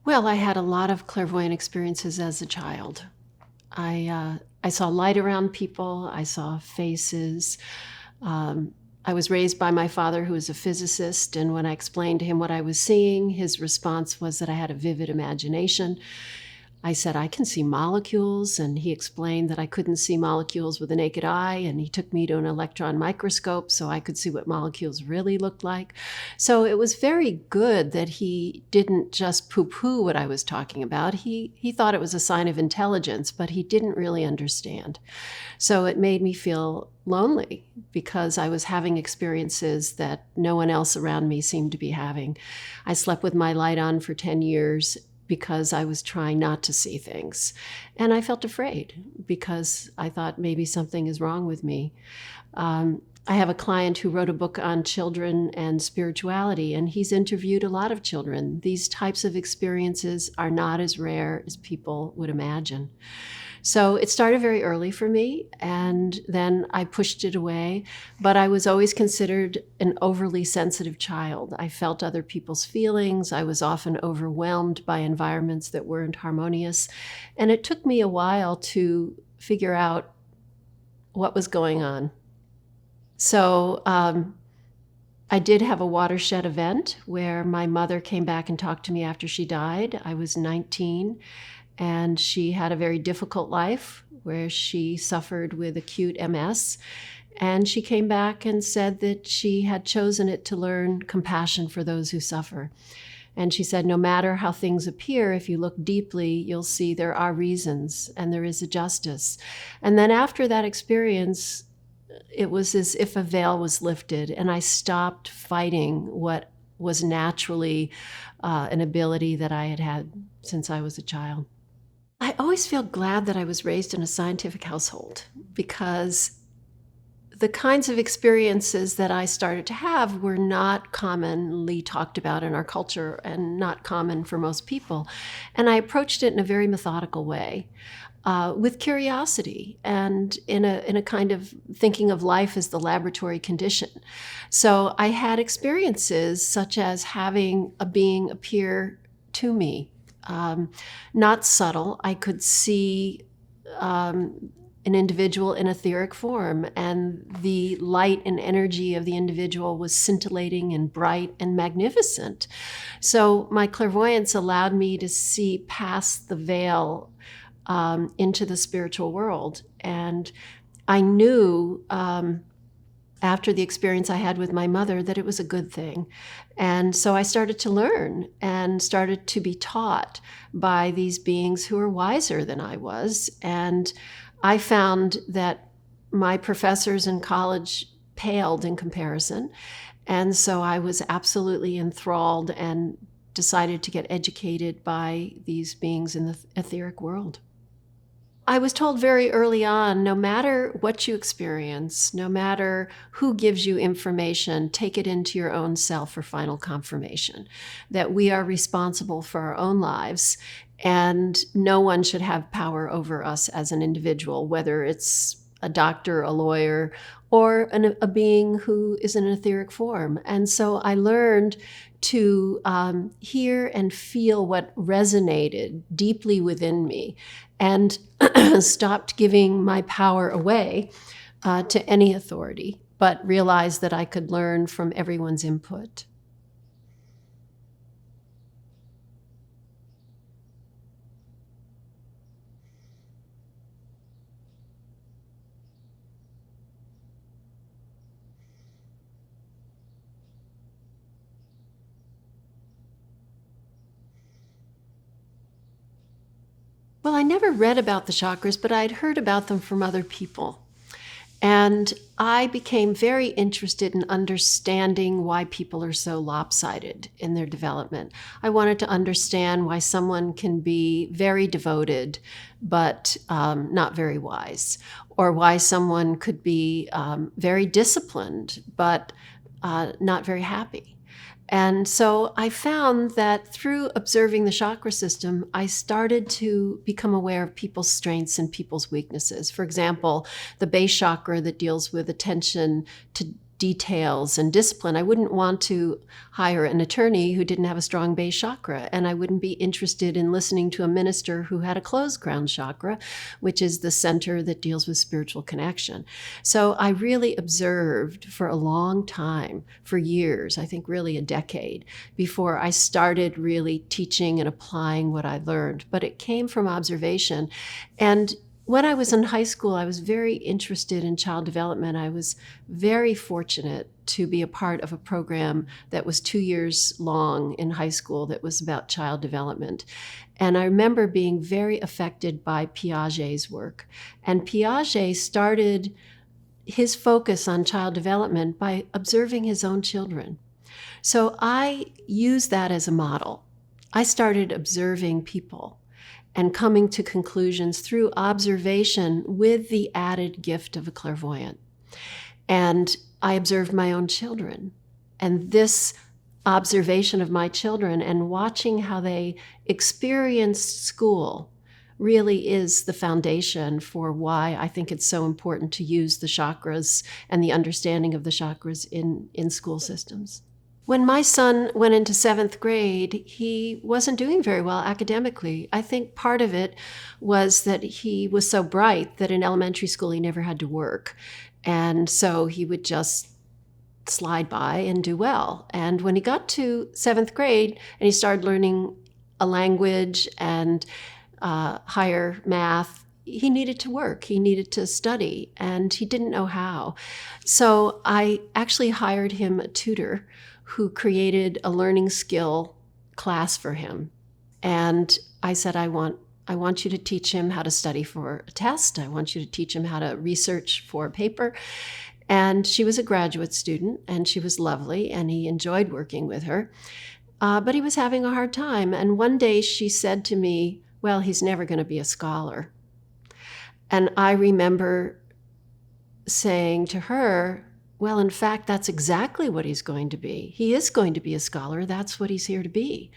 Well, I had a lot of clairvoyant experiences as a child. I saw light around people. I saw faces. I was raised by my father, who was a physicist, and when I explained to him what I was seeing, his response was that I had a vivid imagination. I said, I can see molecules, and he explained that I couldn't see molecules with the naked eye, and he took me to an electron microscope so I could see what molecules really looked like. So it was very good that he didn't just poo-poo what I was talking about. He thought it was a sign of intelligence, but he didn't really understand. So it made me feel lonely because I was having experiences that no one else around me seemed to be having. I slept with my light on for 10 years because I was trying not to see things. And I felt afraid because I thought maybe something is wrong with me. I have a client who wrote a book on children and spirituality, and he's interviewed a lot of children. These types of experiences are not as rare as people would imagine. So it started very early for me, and then I pushed it away. But I was always considered an overly sensitive child. I felt other people's feelings. I was often overwhelmed by environments that weren't harmonious. And it took me a while to figure out what was going on. So I did have a watershed event where my mother came back and talked to me after she died. I was 19. And she had a very difficult life where she suffered with acute MS. And she came back and said that she had chosen it to learn compassion for those who suffer. And she said, no matter how things appear, if you look deeply, you'll see there are reasons and there is a justice. And then after that experience, it was as if a veil was lifted and I stopped fighting what was naturally an ability that I had had since I was a child. I always feel glad that I was raised in a scientific household because the kinds of experiences that I started to have were not commonly talked about in our culture and not common for most people. And I approached it in a very methodical way, with curiosity and in a kind of thinking of life as the laboratory condition. So I had experiences such as having a being appear to me. Not subtle. I could see an individual in etheric form, and the light and energy of the individual was scintillating and bright and magnificent. So my clairvoyance allowed me to see past the veil into the spiritual world. And I knew after the experience I had with my mother that it was a good thing. And so I started to learn and started to be taught by these beings who are wiser than I was. And I found that my professors in college paled in comparison. And so I was absolutely enthralled and decided to get educated by these beings in the etheric world. I was told very early on, no matter what you experience, no matter who gives you information, take it into your own self for final confirmation, that we are responsible for our own lives and no one should have power over us as an individual, whether it's a doctor, a lawyer, or a being who is in an etheric form. And so I learned to hear and feel what resonated deeply within me and stopped giving my power away to any authority, but realized that I could learn from everyone's input. Well, I never read about the chakras, but I'd heard about them from other people. And I became very interested in understanding why people are so lopsided in their development. I wanted to understand why someone can be very devoted, but not very wise, or why someone could be very disciplined, but not very happy. And so I found that through observing the chakra system, I started to become aware of people's strengths and people's weaknesses. For example, the base chakra that deals with attention to details and discipline. I wouldn't want to hire an attorney who didn't have a strong base chakra, and I wouldn't be interested in listening to a minister who had a closed crown chakra, which is the center that deals with spiritual connection. So I really observed for a long time, for years, I think really a decade, before I started really teaching and applying what I learned. But it came from observation. And when I was in high school, I was very interested in child development. I was very fortunate to be a part of a program that was 2 years long in high school that was about child development. And I remember being very affected by Piaget's work. And Piaget started his focus on child development by observing his own children. So I used that as a model. I started observing people and coming to conclusions through observation with the added gift of a clairvoyant. And I observed my own children. And this observation of my children and watching how they experienced school really is the foundation for why I think it's so important to use the chakras and the understanding of the chakras in school systems. When my son went into 7th grade, he wasn't doing very well academically. I think part of it was that he was so bright that in elementary school he never had to work. And so he would just slide by and do well. And when he got to 7th grade and he started learning a language and higher math, he needed to work, he needed to study, and he didn't know how. So I actually hired him a tutor who created a learning skill class for him. And I said, I want you to teach him how to study for a test. I want you to teach him how to research for a paper. And she was a graduate student, and she was lovely, and he enjoyed working with her. But he was having a hard time. And one day she said to me, well, he's never going to be a scholar. And I remember saying to her, well, in fact, that's exactly what he's going to be. He is going to be a scholar. That's what he's here to be.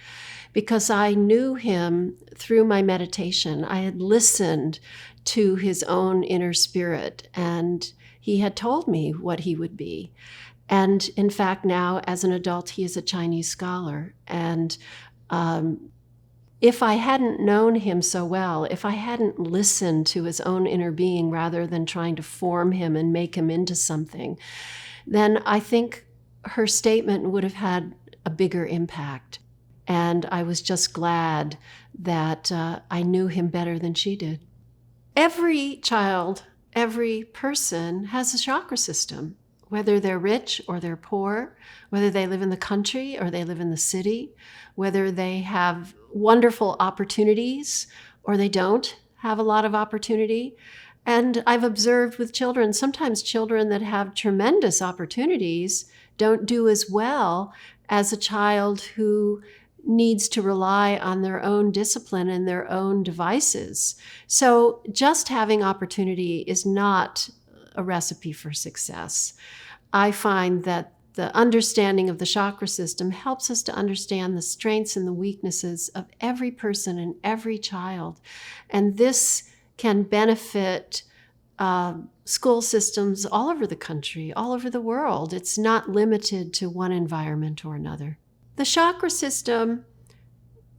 Because I knew him through my meditation. I had listened to his own inner spirit, and he had told me what he would be. And in fact, now as an adult, he is a Chinese scholar. And if I hadn't known him so well, if I hadn't listened to his own inner being rather than trying to form him and make him into something, then I think her statement would have had a bigger impact. And I was just glad that I knew him better than she did. Every child, every person has a chakra system, whether they're rich or they're poor, whether they live in the country or they live in the city, whether they have wonderful opportunities or they don't have a lot of opportunity. And I've observed with children, sometimes children that have tremendous opportunities don't do as well as a child who needs to rely on their own discipline and their own devices. So just having opportunity is not a recipe for success. I find that the understanding of the chakra system helps us to understand the strengths and the weaknesses of every person and every child. And this can benefit school systems all over the country, all over the world. It's not limited to one environment or another. The chakra system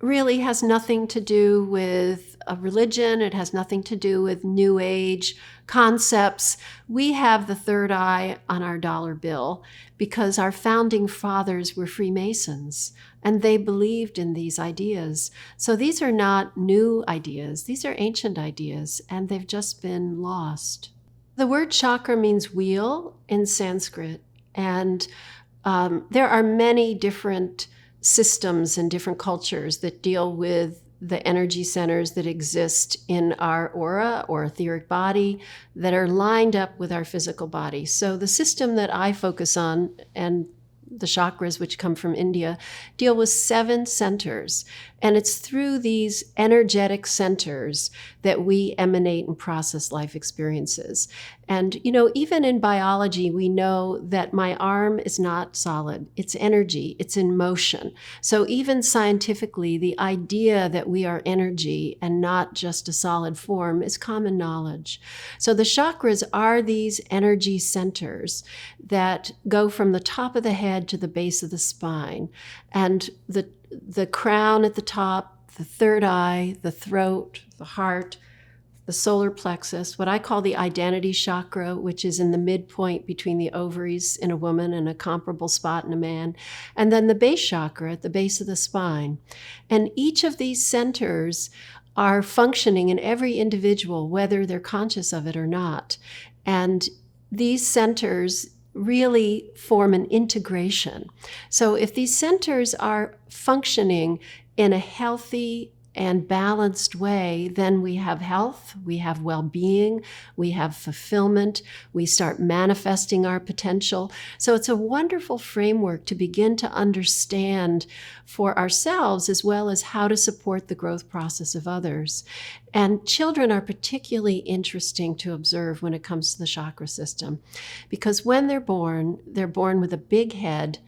really has nothing to do with a religion. It has nothing to do with New Age concepts. We have the third eye on our dollar bill because our founding fathers were Freemasons and they believed in these ideas. So these are not new ideas. These are ancient ideas, and they've just been lost. The word chakra means wheel in Sanskrit, and there are many different systems and different cultures that deal with the energy centers that exist in our aura or etheric body that are lined up with our physical body. So the system that I focus on, and the chakras, which come from India, deal with 7 centers. And it's through these energetic centers that we emanate and process life experiences. And, even in biology, we know that my arm is not solid. It's energy, it's in motion. So even scientifically, the idea that we are energy and not just a solid form is common knowledge. So the chakras are these energy centers that go from the top of the head to the base of the spine. And the crown at the top, the third eye, the throat, the heart, the solar plexus, what I call the Identity Chakra, which is in the midpoint between the ovaries in a woman and a comparable spot in a man, and then the Base Chakra at the base of the spine. And each of these centers are functioning in every individual, whether they're conscious of it or not. And these centers really form an integration. So if these centers are functioning in a healthy and balanced way, then we have health, we have well-being, we have fulfillment, we start manifesting our potential. So it's a wonderful framework to begin to understand for ourselves, as well as how to support the growth process of others. And children are particularly interesting to observe when it comes to the chakra system, because when they're born with a big head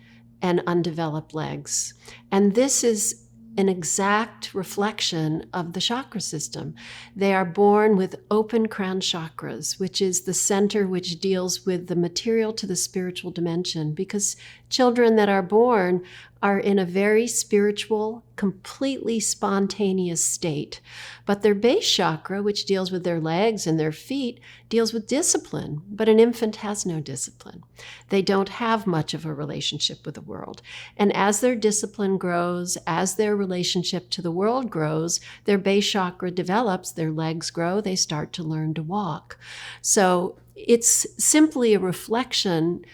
and undeveloped legs. And this is an exact reflection of the chakra system. They are born with open crown chakras, which is the center which deals with the material to the spiritual dimension, because children that are born are in a very spiritual, completely spontaneous state. But their base chakra, which deals with their legs and their feet, deals with discipline. But an infant has no discipline. They don't have much of a relationship with the world. And as their discipline grows, as their relationship to the world grows, their base chakra develops, their legs grow, they start to learn to walk. So it's simply a reflection.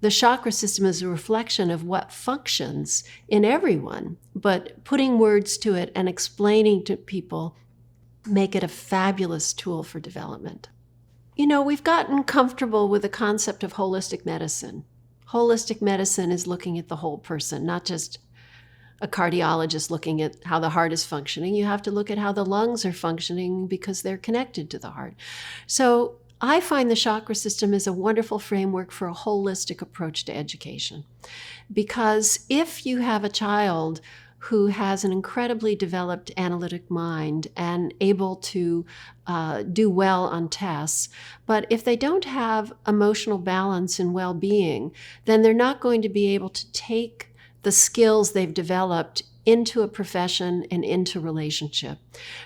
The chakra system is a reflection of what functions in everyone, but putting words to it and explaining to people make it a fabulous tool for development. We've gotten comfortable with the concept of holistic medicine. Holistic medicine is looking at the whole person, not just a cardiologist looking at how the heart is functioning. You have to look at how the lungs are functioning because they're connected to the heart. So I find the chakra system is a wonderful framework for a holistic approach to education. Because if you have a child who has an incredibly developed analytic mind and able to do well on tests, but if they don't have emotional balance and well-being, then they're not going to be able to take the skills they've developed into a profession and into relationship.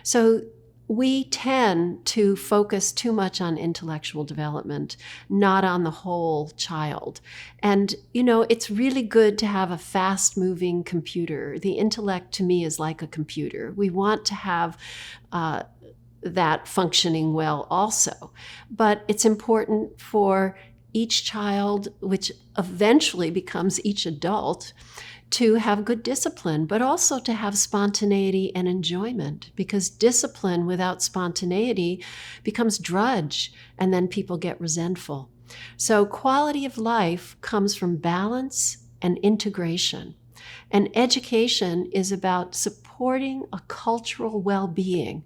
So we tend to focus too much on intellectual development, not on the whole child. And, it's really good to have a fast-moving computer. The intellect, to me, is like a computer. We want to have that functioning well also. But it's important for each child, which eventually becomes each adult, to have good discipline, but also to have spontaneity and enjoyment, because discipline without spontaneity becomes drudge, and then people get resentful. So quality of life comes from balance and integration. And education is about supporting a cultural well-being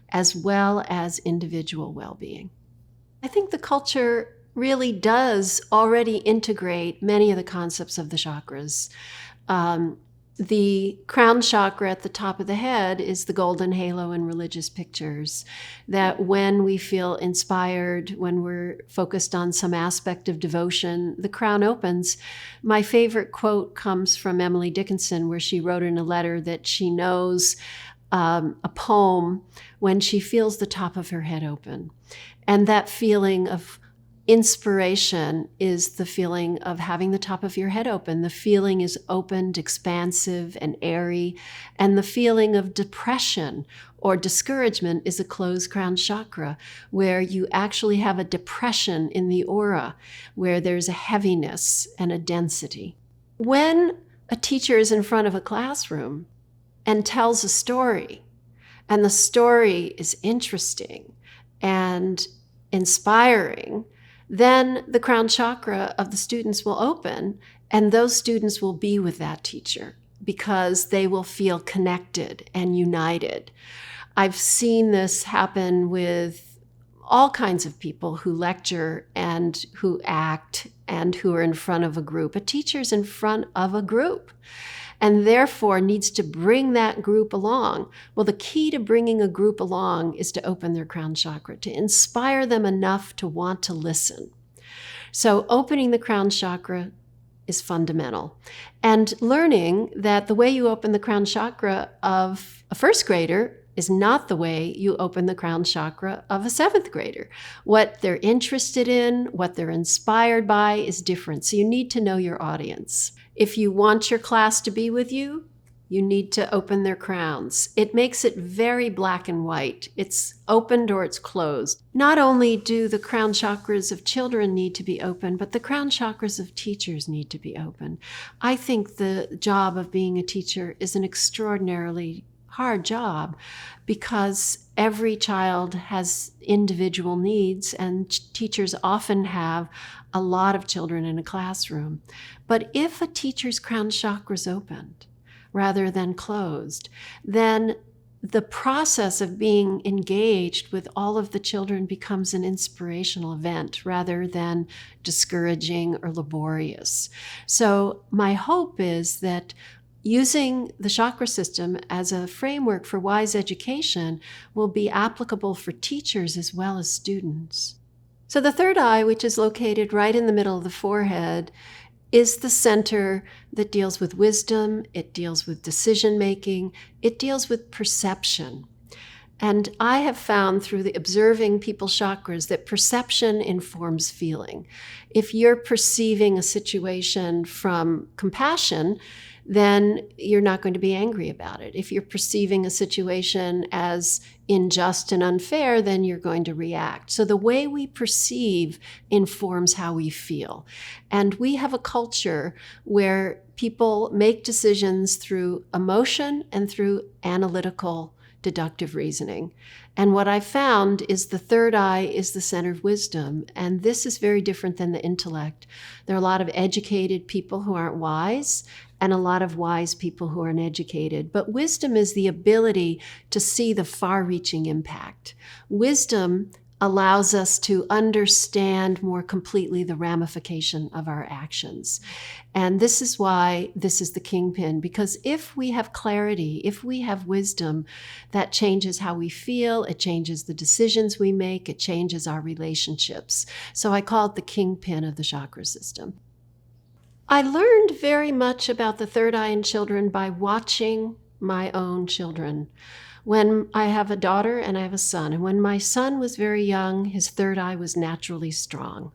as well as individual well-being. I think the culture really does already integrate many of the concepts of the chakras. The Crown Chakra at the top of the head is the golden halo in religious pictures, that when we feel inspired, when we're focused on some aspect of devotion, the crown opens. My favorite quote comes from Emily Dickinson, where she wrote in a letter that she knows a poem when she feels the top of her head open. And that feeling of inspiration is the feeling of having the top of your head open. The feeling is opened, expansive, and airy. And the feeling of depression or discouragement is a closed crown chakra, where you actually have a depression in the aura, where there's a heaviness and a density. When a teacher is in front of a classroom and tells a story, and the story is interesting and inspiring, then the crown chakra of the students will open, and those students will be with that teacher because they will feel connected and united. I've seen this happen with all kinds of people who lecture and who act and who are in front of a group. A teacher's in front of a group and therefore needs to bring that group along. Well, the key to bringing a group along is to open their crown chakra, to inspire them enough to want to listen. So opening the crown chakra is fundamental. And learning that the way you open the crown chakra of a first grader is not the way you open the crown chakra of a seventh grader. What they're interested in, what they're inspired by is different. So you need to know your audience. If you want your class to be with you, you need to open their crowns. It makes it very black and white. It's opened or it's closed. Not only do the crown chakras of children need to be open, but the crown chakras of teachers need to be open. I think the job of being a teacher is an extraordinarily hard job because every child has individual needs and teachers often have a lot of children in a classroom. But if a teacher's crown chakra is opened rather than closed, then the process of being engaged with all of the children becomes an inspirational event rather than discouraging or laborious. So my hope is that using the chakra system as a framework for wise education will be applicable for teachers as well as students. So the third eye, which is located right in the middle of the forehead, is the center that deals with wisdom, it deals with decision-making, it deals with perception. And I have found through the observing people's chakras that perception informs feeling. If you're perceiving a situation from compassion, then you're not going to be angry about it. If you're perceiving a situation as unjust and unfair, then you're going to react. So the way we perceive informs how we feel. And we have a culture where people make decisions through emotion and through analytical deductive reasoning. And what I found is the third eye is the center of wisdom. And this is very different than the intellect. There are a lot of educated people who aren't wise and a lot of wise people who are uneducated. But wisdom is the ability to see the far-reaching impact. Wisdom allows us to understand more completely the ramification of our actions. And this is why this is the kingpin, because if we have clarity, if we have wisdom, that changes how we feel, it changes the decisions we make, it changes our relationships. So I call it the kingpin of the chakra system. I learned very much about the third eye in children by watching my own children. When I have a daughter and I have a son, and when my son was very young, his third eye was naturally strong.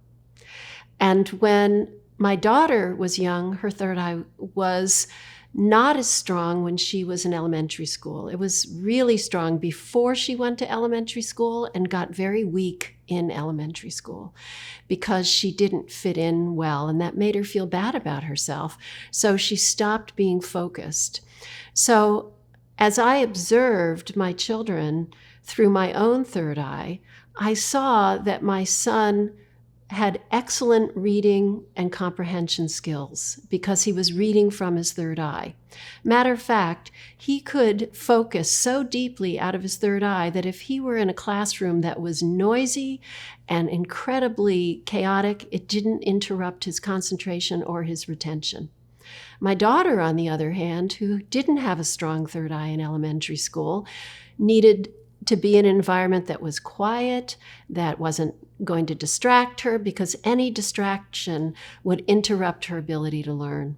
And when my daughter was young, her third eye was not as strong when she was in elementary school. It was really strong before she went to elementary school and got very weak in elementary school because she didn't fit in well, and that made her feel bad about herself. So she stopped being focused. So as I observed my children through my own third eye, I saw that my son had excellent reading and comprehension skills because he was reading from his third eye. Matter of fact, he could focus so deeply out of his third eye that if he were in a classroom that was noisy and incredibly chaotic, it didn't interrupt his concentration or his retention. My daughter, on the other hand, who didn't have a strong third eye in elementary school, needed to be in an environment that was quiet, that wasn't going to distract her, because any distraction would interrupt her ability to learn.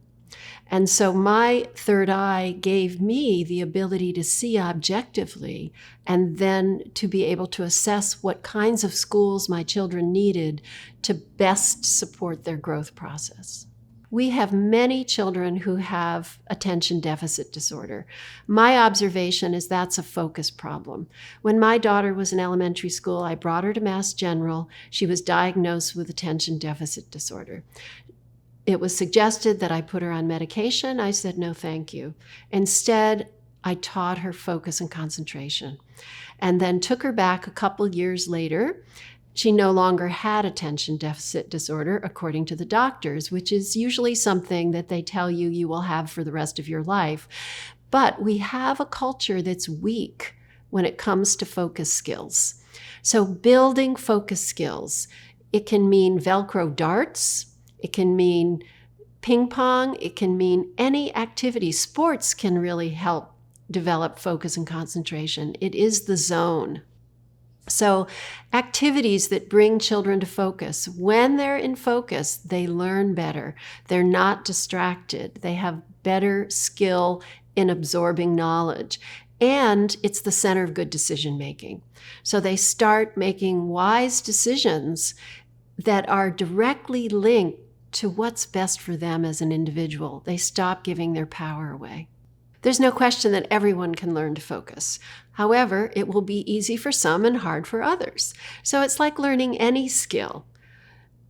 And so my third eye gave me the ability to see objectively and then to be able to assess what kinds of schools my children needed to best support their growth process. We have many children who have attention deficit disorder. My observation is that's a focus problem. When my daughter was in elementary school, I brought her to Mass General. She was diagnosed with attention deficit disorder. It was suggested that I put her on medication. I said, no, thank you. Instead, I taught her focus and concentration, and then took her back a couple years later. She no longer had attention deficit disorder, according to the doctors, which is usually something that they tell you you will have for the rest of your life. But we have a culture that's weak when it comes to focus skills. So building focus skills, it can mean Velcro darts, it can mean ping pong, it can mean any activity. Sports can really help develop focus and concentration. It is the zone. So activities that bring children to focus, when they're in focus, they learn better. They're not distracted. They have better skill in absorbing knowledge. And it's the center of good decision making. So they start making wise decisions that are directly linked to what's best for them as an individual. They stop giving their power away. There's no question that everyone can learn to focus. However, it will be easy for some and hard for others. So it's like learning any skill.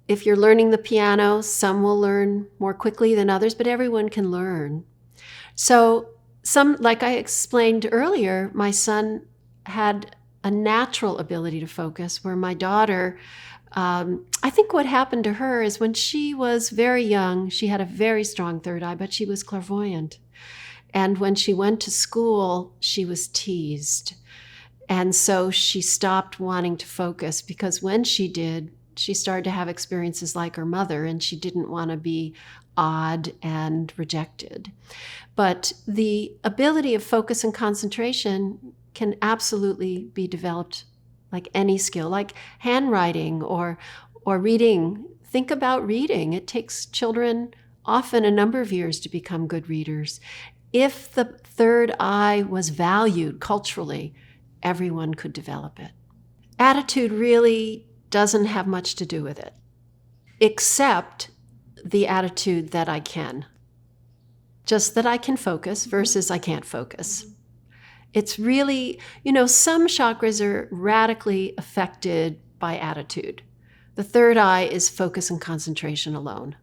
If you're learning the piano, some will learn more quickly than others, but everyone can learn. So like I explained earlier, my son had a natural ability to focus, where my daughter, I think what happened to her is when she was very young, she had a very strong third eye, but she was clairvoyant. And when she went to school, she was teased. And so she stopped wanting to focus, because when she did, she started to have experiences like her mother, and she didn't want to be odd and rejected. But the ability of focus and concentration can absolutely be developed like any skill, like handwriting or reading. Think about reading. It takes children often a number of years to become good readers. If the third eye was valued culturally, everyone could develop it. Attitude really doesn't have much to do with it, except the attitude that I can. Just that I can focus versus I can't focus. It's really, some chakras are radically affected by attitude. The third eye is focus and concentration alone.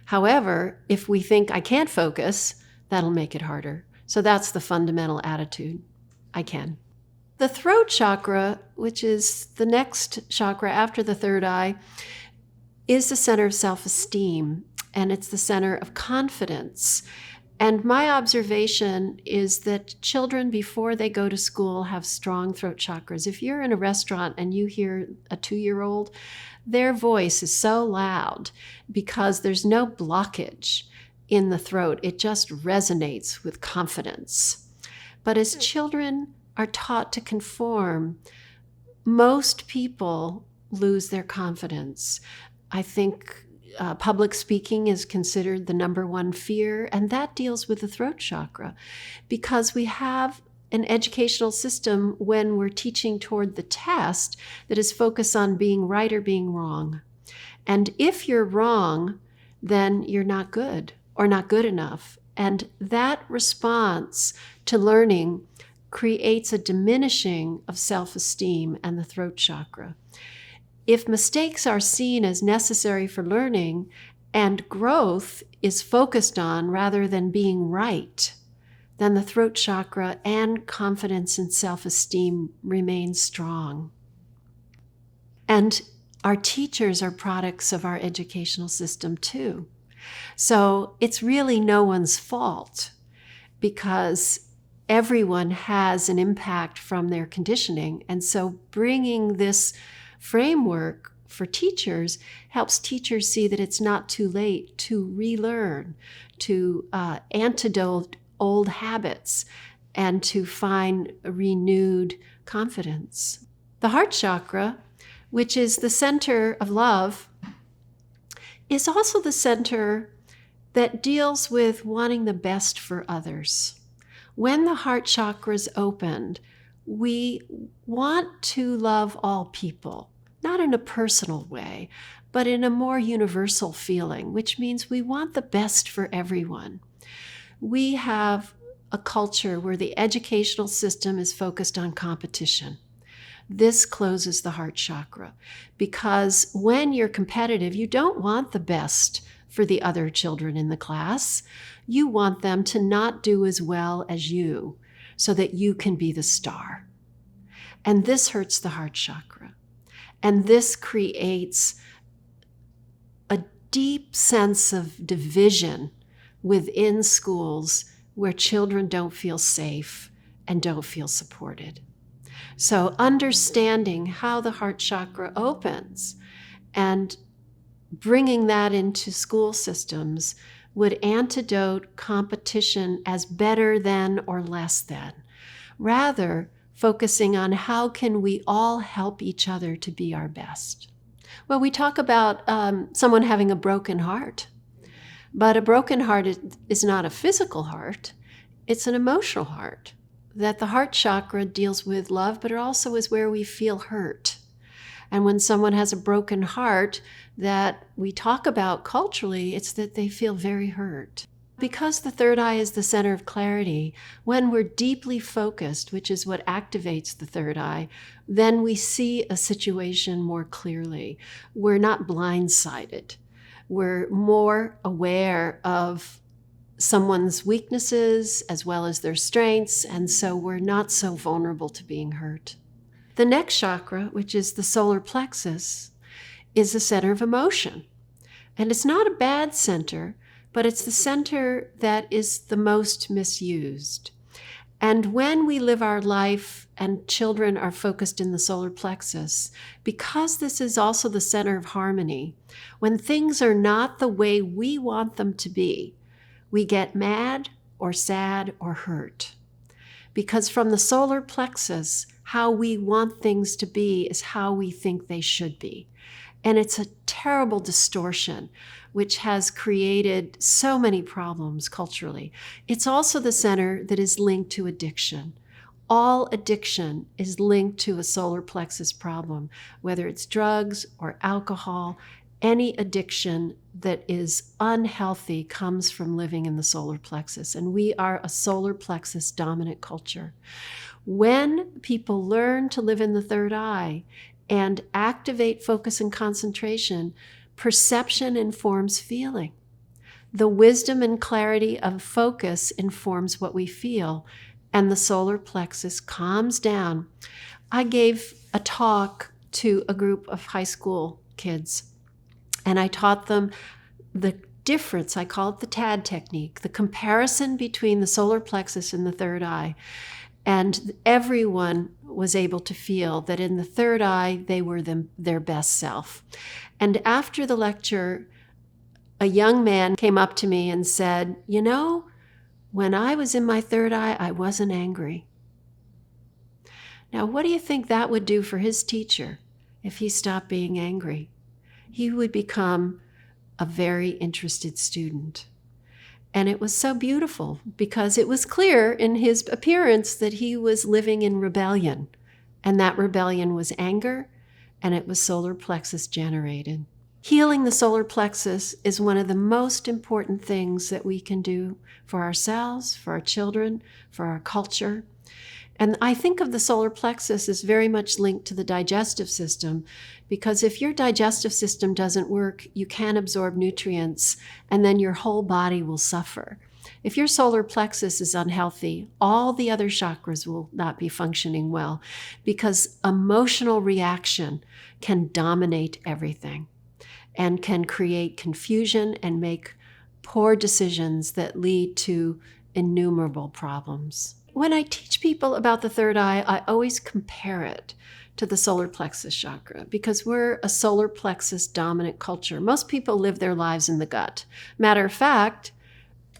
However, if we think I can't focus, that'll make it harder. So that's the fundamental attitude. I can. The throat chakra, which is the next chakra after the third eye, is the center of self-esteem, and it's the center of confidence. And my observation is that children, before they go to school, have strong throat chakras. If you're in a restaurant and you hear a 2-year-old, their voice is so loud because there's no blockage in the throat. It just resonates with confidence. But as children are taught to conform, most people lose their confidence. I think public speaking is considered the number one fear, and that deals with the throat chakra, because we have an educational system when we're teaching toward the test that is focused on being right or being wrong. And if you're wrong, then you're not good or not good enough. And that response to learning creates a diminishing of self-esteem and the throat chakra. If mistakes are seen as necessary for learning and growth is focused on rather than being right, then the throat chakra and confidence and self-esteem remain strong. And our teachers are products of our educational system too. So it's really no one's fault, because everyone has an impact from their conditioning. And so bringing this framework for teachers helps teachers see that it's not too late to relearn, to antidote old habits, and to find a renewed confidence. The Heart Chakra, which is the center of love, is also the center that deals with wanting the best for others. When the heart chakra is opened, we want to love all people, not in a personal way, but in a more universal feeling, which means we want the best for everyone. We have a culture where the educational system is focused on competition. This closes the heart chakra, because when you're competitive, you don't want the best for the other children in the class. You want them to not do as well as you so that you can be the star. And this hurts the heart chakra. And this creates a deep sense of division within schools where children don't feel safe and don't feel supported. So understanding how the heart chakra opens and bringing that into school systems would antidote competition as better than or less than, rather focusing on how can we all help each other to be our best. Well, we talk about someone having a broken heart, but a broken heart is not a physical heart, it's an emotional heart. That the heart chakra deals with love, but it also is where we feel hurt. And when someone has a broken heart that we talk about culturally, it's that they feel very hurt. Because the third eye is the center of clarity, when we're deeply focused, which is what activates the third eye, then we see a situation more clearly. We're not blindsided. We're more aware of someone's weaknesses as well as their strengths, and so we're not so vulnerable to being hurt. The next chakra, which is the solar plexus, is the center of emotion. And it's not a bad center, but it's the center that is the most misused. And when we live our life and children are focused in the solar plexus, because this is also the center of harmony, when things are not the way we want them to be, we get mad or sad or hurt. Because from the solar plexus, how we want things to be is how we think they should be. And it's a terrible distortion, which has created so many problems culturally. It's also the center that is linked to addiction. All addiction is linked to a solar plexus problem, whether it's drugs or alcohol. Any addiction that is unhealthy comes from living in the solar plexus, and we are a solar plexus dominant culture. When people learn to live in the third eye and activate focus and concentration, perception informs feeling. The wisdom and clarity of focus informs what we feel, and the solar plexus calms down. I gave a talk to a group of high school kids, and I taught them the difference, I call it the TAD technique, the comparison between the solar plexus and the third eye. And everyone was able to feel that in the third eye, they were their best self. And after the lecture, a young man came up to me and said, "You know, when I was in my third eye, I wasn't angry." Now, what do you think that would do for his teacher if he stopped being angry? He would become a very interested student. And it was so beautiful because it was clear in his appearance that he was living in rebellion. And that rebellion was anger, and it was solar plexus generated. Healing the solar plexus is one of the most important things that we can do for ourselves, for our children, for our culture. And I think of the solar plexus as very much linked to the digestive system, because if your digestive system doesn't work, you can't absorb nutrients, and then your whole body will suffer. If your solar plexus is unhealthy, all the other chakras will not be functioning well, because emotional reaction can dominate everything and can create confusion and make poor decisions that lead to innumerable problems. When I teach people about the third eye, I always compare it to the solar plexus chakra because we're a solar plexus dominant culture. Most people live their lives in the gut. Matter of fact,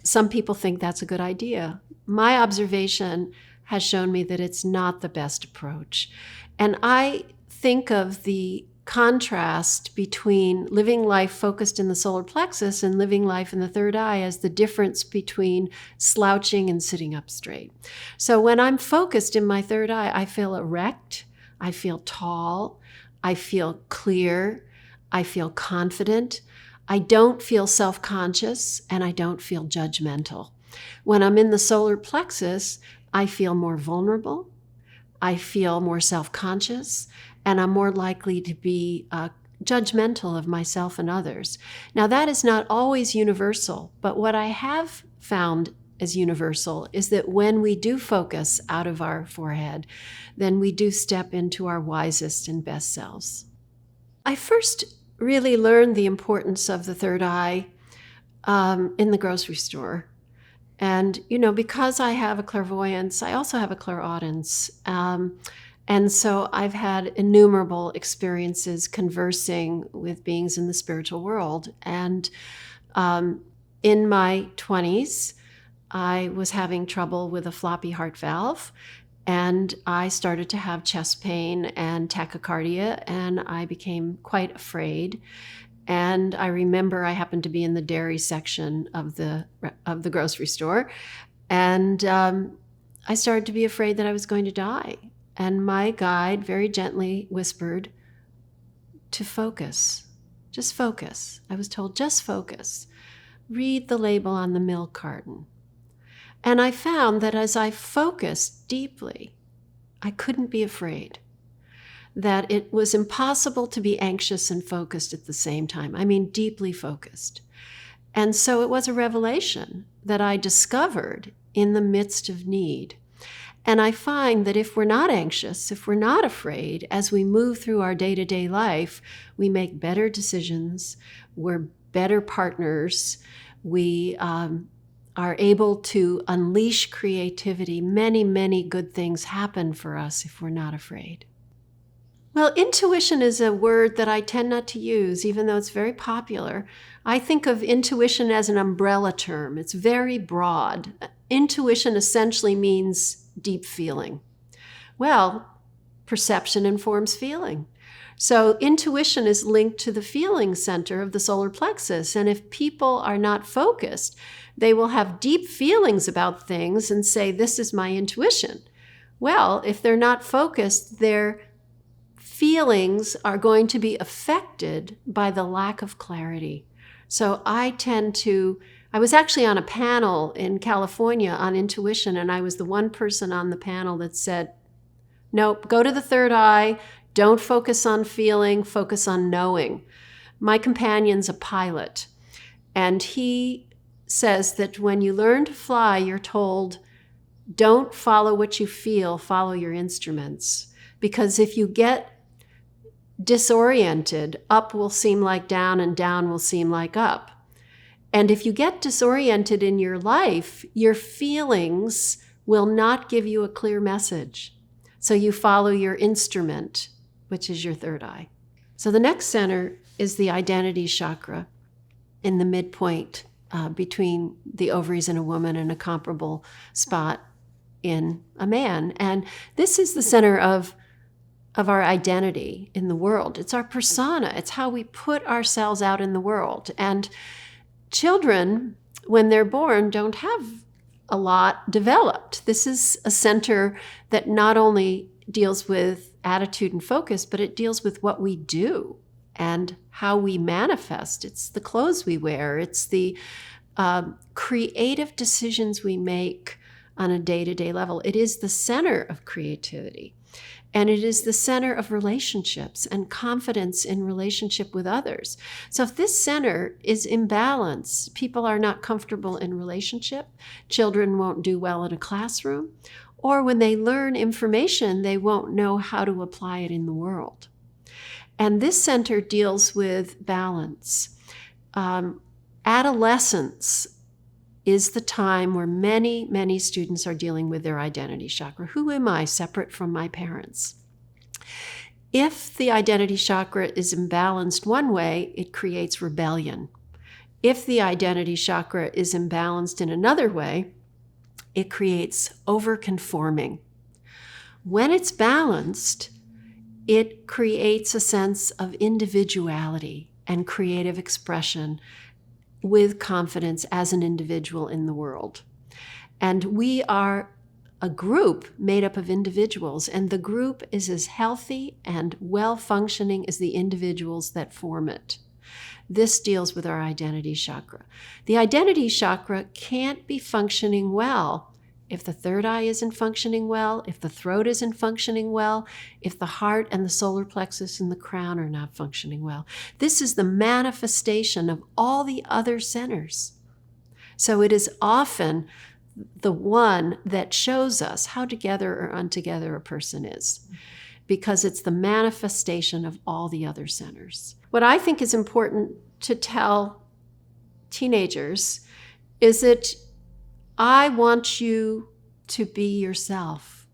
some people think that's a good idea. My observation has shown me that it's not the best approach. And I think of the contrast between living life focused in the solar plexus and living life in the third eye as the difference between slouching and sitting up straight. So when I'm focused in my third eye, I feel erect, I feel tall, I feel clear, I feel confident, I don't feel self-conscious, and I don't feel judgmental. When I'm in the solar plexus, I feel more vulnerable, I feel more self-conscious, and I'm more likely to be judgmental of myself and others. Now, that is not always universal, but what I have found as universal is that when we do focus out of our forehead, then we do step into our wisest and best selves. I first really learned the importance of the third eye in the grocery store. And, because I have a clairvoyance, I also have a clairaudience. And so I've had innumerable experiences conversing with beings in the spiritual world. And in my 20s, I was having trouble with a floppy heart valve, and I started to have chest pain and tachycardia, and I became quite afraid. And I remember I happened to be in the dairy section of the grocery store, and I started to be afraid that I was going to die. And my guide very gently whispered to focus. Just focus. I was told, just focus. Read the label on the milk carton. And I found that as I focused deeply, I couldn't be afraid. That it was impossible to be anxious and focused at the same time. I mean, deeply focused. And so it was a revelation that I discovered in the midst of need. And I find that if we're not anxious, if we're not afraid, as we move through our day-to-day life, we make better decisions, we're better partners, we are able to unleash creativity. Many, many good things happen for us if we're not afraid. Well, intuition is a word that I tend not to use, even though it's very popular. I think of intuition as an umbrella term. It's very broad. Intuition essentially means deep feeling. Well, perception informs feeling. So intuition is linked to the feeling center of the solar plexus. And if people are not focused, they will have deep feelings about things and say, this is my intuition. Well, if they're not focused, their feelings are going to be affected by the lack of clarity. So I was actually on a panel in California on intuition, and I was the one person on the panel that said, nope, go to the third eye, don't focus on feeling, focus on knowing. My companion's a pilot, and he says that when you learn to fly, you're told, don't follow what you feel, follow your instruments. Because if you get disoriented, up will seem like down and down will seem like up. And if you get disoriented in your life, your feelings will not give you a clear message. So you follow your instrument, which is your third eye. So the next center is the Identity Chakra in the midpoint between the ovaries in a woman and a comparable spot in a man. And this is the center of our identity in the world. It's our persona. It's how we put ourselves out in the world. And children, when they're born, don't have a lot developed. This is a center that not only deals with attitude and focus, but it deals with what we do and how we manifest. It's the clothes we wear. It's the creative decisions we make on a day-to-day level. It is the center of creativity. And it is the center of relationships and confidence in relationship with others. So if this center is imbalanced, people are not comfortable in relationship, children won't do well in a classroom, or when they learn information, they won't know how to apply it in the world. And this center deals with balance. Adolescence is the time where many, many students are dealing with their identity chakra. Who am I separate from my parents? If the identity chakra is imbalanced one way, it creates rebellion. If the identity chakra is imbalanced in another way, it creates overconforming. When it's balanced, it creates a sense of individuality and creative expression with confidence as an individual in the world. And we are a group made up of individuals, and the group is as healthy and well-functioning as the individuals that form it. This deals with our identity chakra. The identity chakra can't be functioning well if the third eye isn't functioning well, if the throat isn't functioning well, if the heart and the solar plexus and the crown are not functioning well. This is the manifestation of all the other centers. So it is often the one that shows us how together or untogether a person is, because it's the manifestation of all the other centers. What I think is important to tell teenagers is that I want you to be yourself.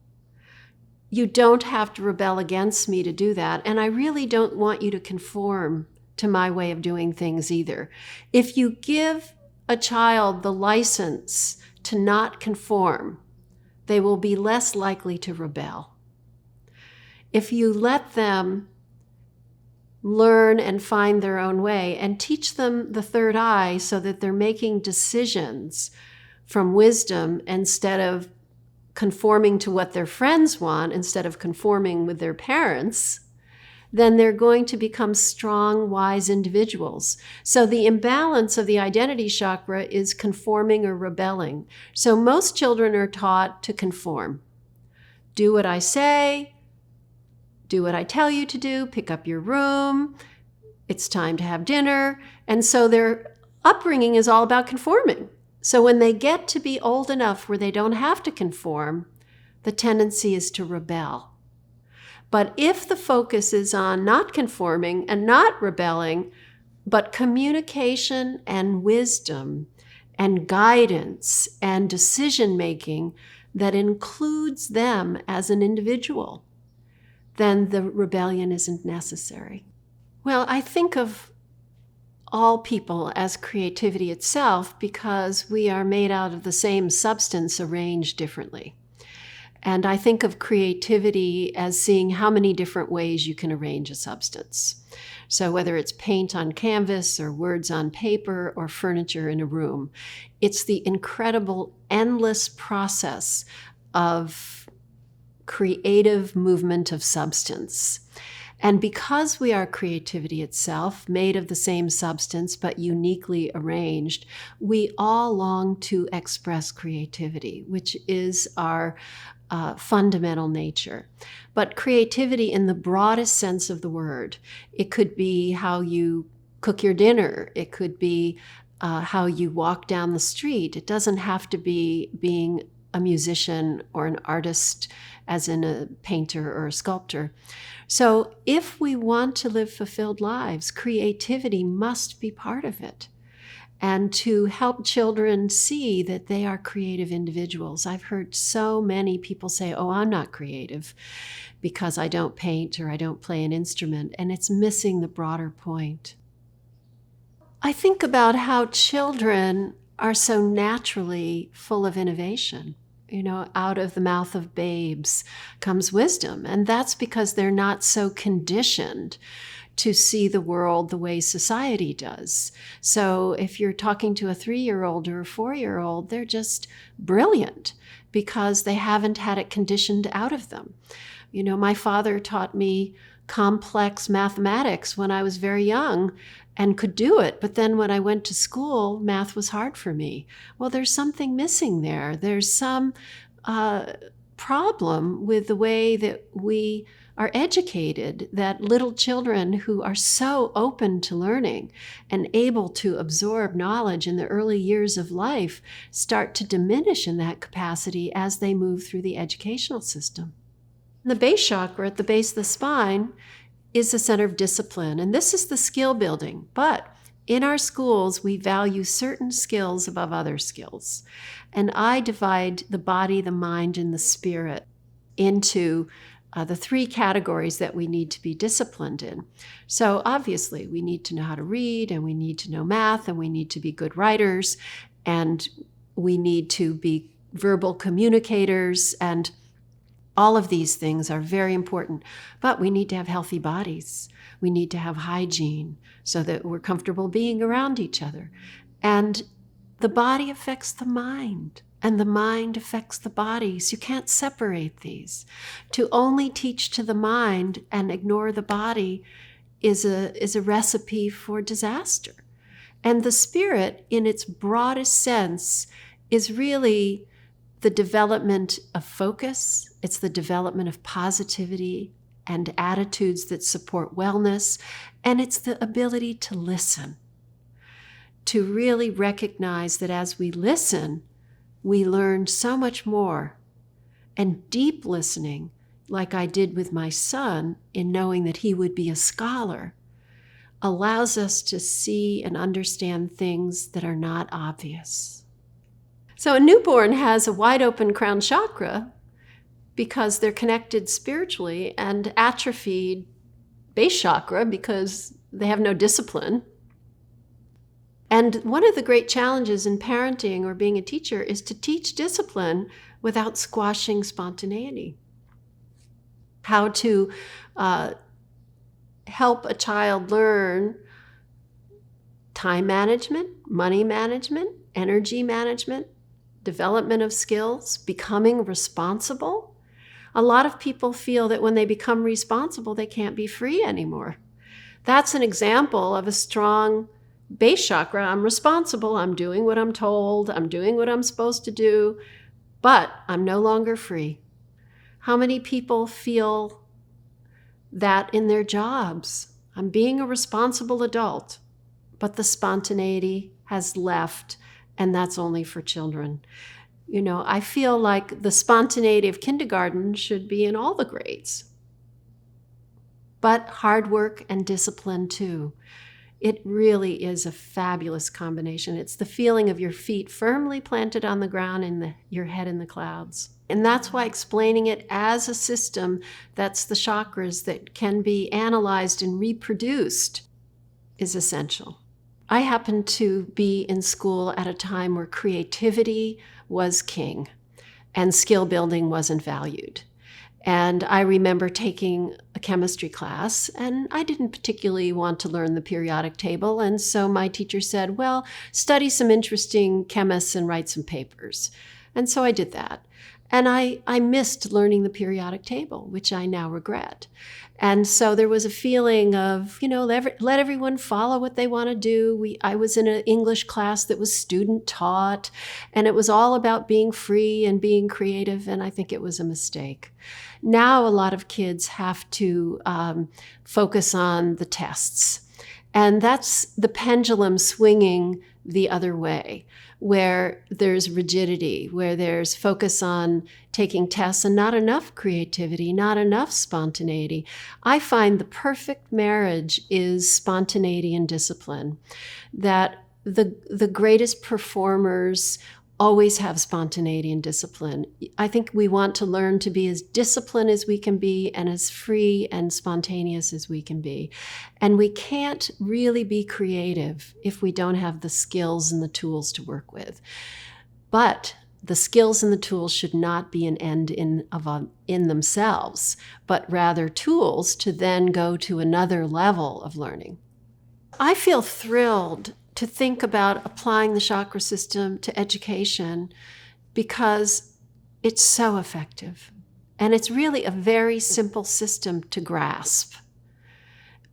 You don't have to rebel against me to do that. And I really don't want you to conform to my way of doing things either. If you give a child the license to not conform, they will be less likely to rebel. If you let them learn and find their own way and teach them the third eye so that they're making decisions from wisdom instead of conforming to what their friends want, instead of conforming with their parents, then they're going to become strong, wise individuals. So the imbalance of the identity chakra is conforming or rebelling. So most children are taught to conform. Do what I say, do what I tell you to do, pick up your room, it's time to have dinner. And so their upbringing is all about conforming. So when they get to be old enough where they don't have to conform, the tendency is to rebel. But if the focus is on not conforming and not rebelling, but communication and wisdom and guidance and decision-making that includes them as an individual, then the rebellion isn't necessary. Well, I think of all people as creativity itself because we are made out of the same substance arranged differently. And I think of creativity as seeing how many different ways you can arrange a substance. So whether it's paint on canvas or words on paper or furniture in a room, it's the incredible, endless process of creative movement of substance. And because we are creativity itself, made of the same substance but uniquely arranged, we all long to express creativity, which is our fundamental nature. But creativity in the broadest sense of the word. It could be how you cook your dinner. It could be how you walk down the street. It doesn't have to be being a musician or an artist, as in a painter or a sculptor. So if we want to live fulfilled lives, creativity must be part of it. And to help children see that they are creative individuals. I've heard so many people say, oh, I'm not creative because I don't paint or I don't play an instrument, and it's missing the broader point. I think about how children are so naturally full of innovation. You know, out of the mouth of babes comes wisdom. And that's because they're not so conditioned to see the world the way society does. So if you're talking to a 3-year-old or a 4-year-old, they're just brilliant because they haven't had it conditioned out of them. You know, my father taught me complex mathematics when I was very young and could do it. But then when I went to school, math was hard for me. Well, there's something missing there. There's some problem with the way that we are educated, that little children who are so open to learning and able to absorb knowledge in the early years of life start to diminish in that capacity as they move through the educational system. The base chakra at the base of the spine is the center of discipline, and this is the skill building. But in our schools, we value certain skills above other skills. And I divide the body, the mind, and the spirit into the 3 categories that we need to be disciplined in. So obviously, we need to know how to read, and we need to know math, and we need to be good writers, and we need to be verbal communicators, and all of these things are very important, but we need to have healthy bodies. We need to have hygiene so that we're comfortable being around each other. And the body affects the mind, and the mind affects the body. So you can't separate these. To only teach to the mind and ignore the body is a recipe for disaster. And the spirit, in its broadest sense, is really the development of focus. It's the development of positivity and attitudes that support wellness. And it's the ability to listen, to really recognize that as we listen, we learn so much more. And deep listening, like I did with my son in knowing that he would be a scholar, allows us to see and understand things that are not obvious. So a newborn has a wide open crown chakra because they're connected spiritually, and atrophied base chakra because they have no discipline. And one of the great challenges in parenting or being a teacher is to teach discipline without squashing spontaneity. How to help a child learn time management, money management, energy management, development of skills, becoming responsible. A lot of people feel that when they become responsible, they can't be free anymore. That's an example of a strong base chakra. I'm responsible. I'm doing what I'm told. I'm doing what I'm supposed to do, but I'm no longer free. How many people feel that in their jobs? I'm being a responsible adult, but the spontaneity has left, and that's only for children. You know, I feel like the spontaneity of kindergarten should be in all the grades, but hard work and discipline too. It really is a fabulous combination. It's the feeling of your feet firmly planted on the ground and your head in the clouds. And that's why explaining it as a system that's the chakras that can be analyzed and reproduced is essential. I happened to be in school at a time where creativity was king and skill building wasn't valued. And I remember taking a chemistry class, and I didn't particularly want to learn the periodic table. And so my teacher said, well, study some interesting chemists and write some papers. And so I did that. And I missed learning the periodic table, which I now regret. And so there was a feeling of, you know, let everyone follow what they want to do. I was in an English class that was student taught, and it was all about being free and being creative, and I think it was a mistake. Now a lot of kids have to focus on the tests, and that's the pendulum swinging the other way, where there's rigidity, where there's focus on taking tests and not enough creativity, not enough spontaneity. I find the perfect marriage is spontaneity and discipline, that the greatest performers always have spontaneity and discipline. I think we want to learn to be as disciplined as we can be and as free and spontaneous as we can be. And we can't really be creative if we don't have the skills and the tools to work with. But the skills and the tools should not be an end in themselves, but rather tools to then go to another level of learning. I feel thrilled to think about applying the chakra system to education because it's so effective. And it's really a very simple system to grasp.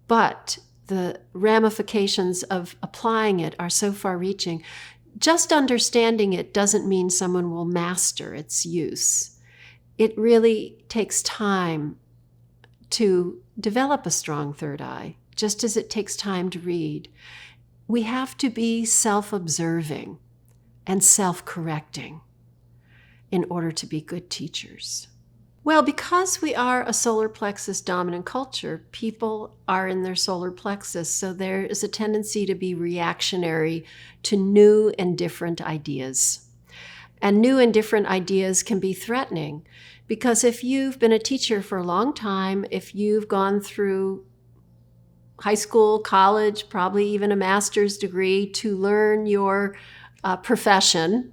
But the ramifications of applying it are so far-reaching. Just understanding it doesn't mean someone will master its use. It really takes time to develop a strong third eye, just as it takes time to read. We have to be self-observing and self-correcting in order to be good teachers. Well, because we are a solar plexus dominant culture, people are in their solar plexus, so there is a tendency to be reactionary to new and different ideas. And new and different ideas can be threatening, because if you've been a teacher for a long time, if you've gone through high school, college, probably even a master's degree to learn your profession,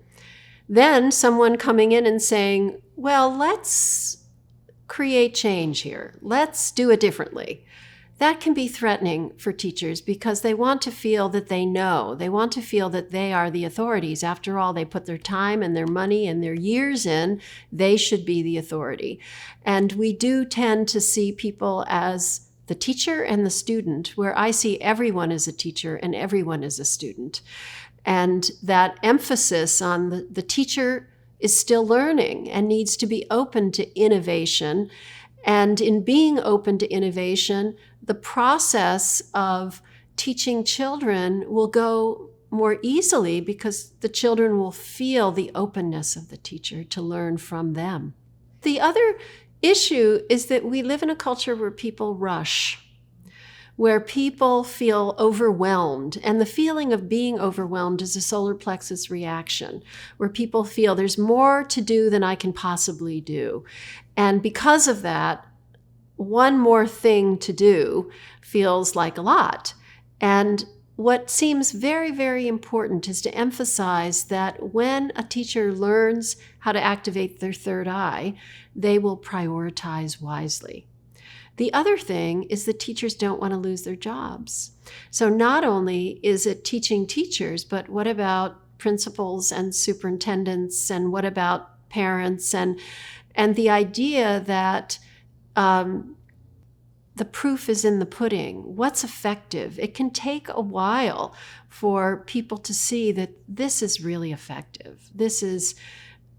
then someone coming in and saying, well, let's create change here. Let's do it differently. That can be threatening for teachers because they want to feel that they know. They want to feel that they are the authorities. After all, they put their time and their money and their years in. They should be the authority. And we do tend to see people as the teacher and the student, where I see everyone as a teacher and everyone as a student. And that emphasis on the teacher is still learning and needs to be open to innovation. And in being open to innovation, the process of teaching children will go more easily because the children will feel the openness of the teacher to learn from them. The other issue is that we live in a culture where people rush. where people feel overwhelmed. And the feeling of being overwhelmed is a solar plexus reaction, where people feel there's more to do than I can possibly do. And because of that, one more thing to do feels like a lot. And what seems very, very important is to emphasize that when a teacher learns how to activate their third eye, they will prioritize wisely. The other thing is that teachers don't want to lose their jobs. So not only is it teaching teachers, but what about principals and superintendents, and what about parents, and the idea that the proof is in the pudding. What's effective? It can take a while for people to see that this is really effective. This is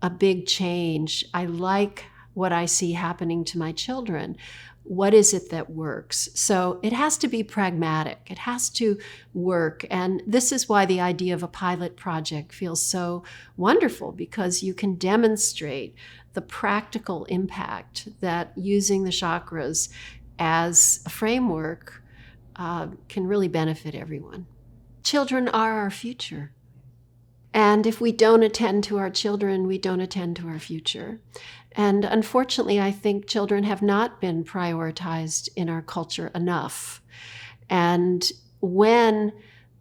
a big change. I like what I see happening to my children. What is it that works? So it has to be pragmatic. It has to work. And this is why the idea of a pilot project feels so wonderful, because you can demonstrate the practical impact that using the chakras as a framework can really benefit everyone. Children are our future. And if we don't attend to our children, we don't attend to our future. And unfortunately, I think children have not been prioritized in our culture enough. And when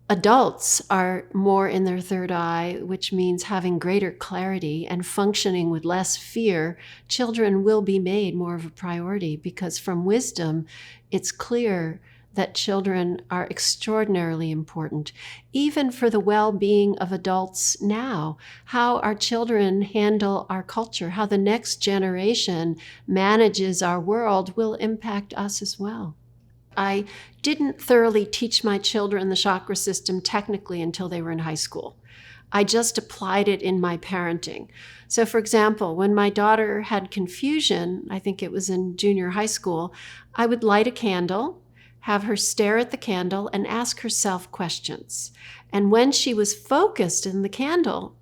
adults are more in their third eye, which means having greater clarity and functioning with less fear, children will be made more of a priority, because from wisdom, it's clear that children are extraordinarily important, even for the well-being of adults now. How our children handle our culture, how the next generation manages our world will impact us as well. I didn't thoroughly teach my children the chakra system technically until they were in high school. I just applied it in my parenting. So for example, when my daughter had confusion, I think it was in junior high school, I would light a candle, have her stare at the candle and ask herself questions. And when she was focused in the candle,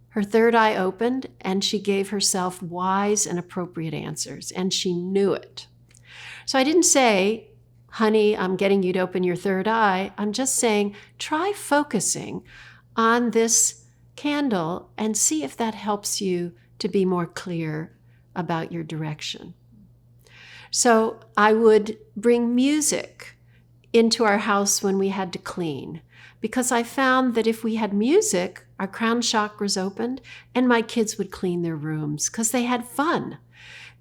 her third eye opened and she gave herself wise and appropriate answers, and she knew it. So I didn't say, honey, I'm getting you to open your third eye. I'm just saying, try focusing on this candle and see if that helps you to be more clear about your direction. So I would bring music into our house when we had to clean, because I found that if we had music, our crown chakras opened and my kids would clean their rooms because they had fun.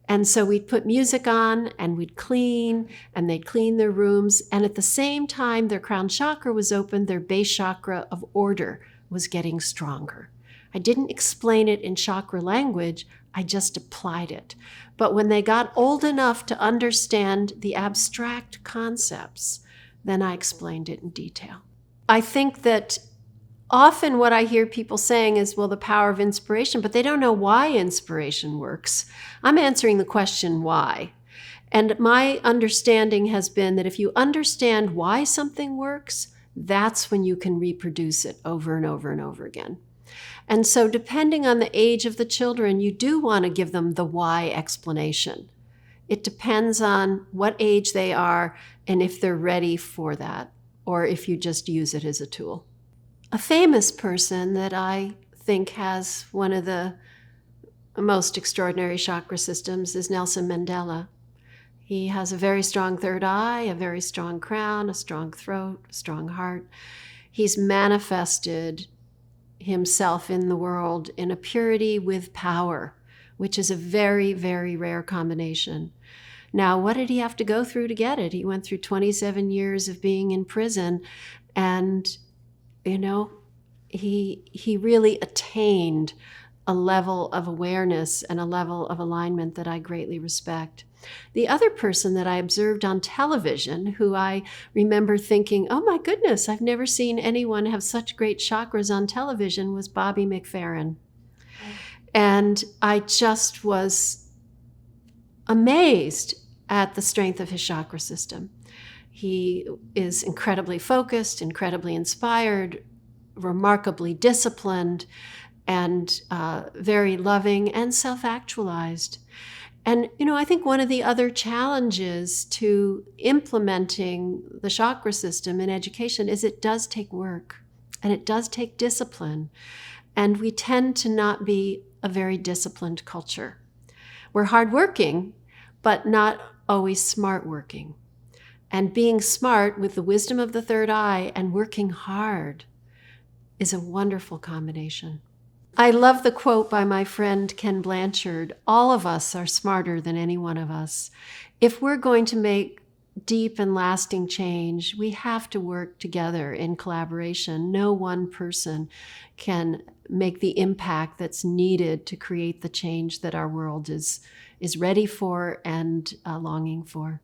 And so we'd put music on and we'd clean, and they'd clean their rooms. And at the same time their crown chakra was open, their base chakra of order was getting stronger. I didn't explain it in chakra language, I just applied it. But when they got old enough to understand the abstract concepts, then I explained it in detail. I think that often what I hear people saying is, well, the power of inspiration, but they don't know why inspiration works. I'm answering the question why. And my understanding has been that if you understand why something works, that's when you can reproduce it over and over and over again. And so depending on the age of the children, you do want to give them the why explanation. It depends on what age they are and if they're ready for that, or if you just use it as a tool. A famous person that I think has one of the most extraordinary chakra systems is Nelson Mandela. He has a very strong third eye, a very strong crown, a strong throat, a strong heart. He's manifested himself in the world in a purity with power, which is a very, very rare combination. Now, what did he have to go through to get it? He went through 27 years of being in prison, and he really attained a level of awareness and a level of alignment that I greatly respect. The other person that I observed on television, who I remember thinking, oh my goodness, I've never seen anyone have such great chakras on television, was Bobby McFerrin. And I just was amazed at the strength of his chakra system. He is incredibly focused, incredibly inspired, remarkably disciplined, and very loving and self-actualized. And, I think one of the other challenges to implementing the chakra system in education is it does take work and it does take discipline. And we tend to not be a very disciplined culture. We're hardworking, but not always smart working. And being smart with the wisdom of the third eye and working hard is a wonderful combination. I love the quote by my friend Ken Blanchard, all of us are smarter than any one of us. If we're going to make deep and lasting change, we have to work together in collaboration. No one person can make the impact that's needed to create the change that our world is ready for and longing for.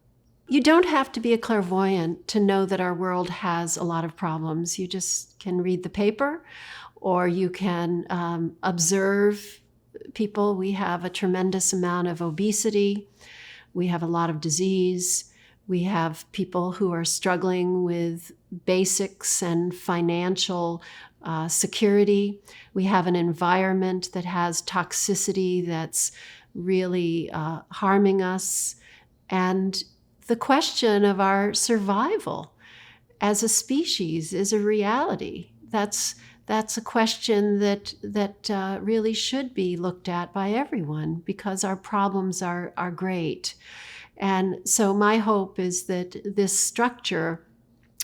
You don't have to be a clairvoyant to know that our world has a lot of problems. You just can read the paper, or you can observe people. We have a tremendous amount of obesity. We have a lot of disease. We have people who are struggling with basics and financial security. We have an environment that has toxicity that's really harming us. And the question of our survival as a species is a reality. That's a question that really should be looked at by everyone, because our problems are great. And so my hope is that this structure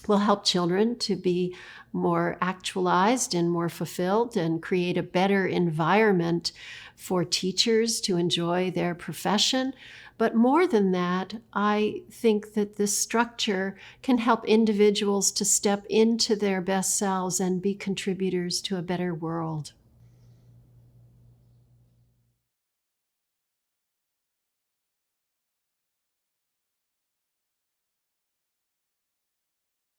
will help children to be more actualized and more fulfilled and create a better environment for teachers to enjoy their profession. But more than that, I think that this structure can help individuals to step into their best selves and be contributors to a better world.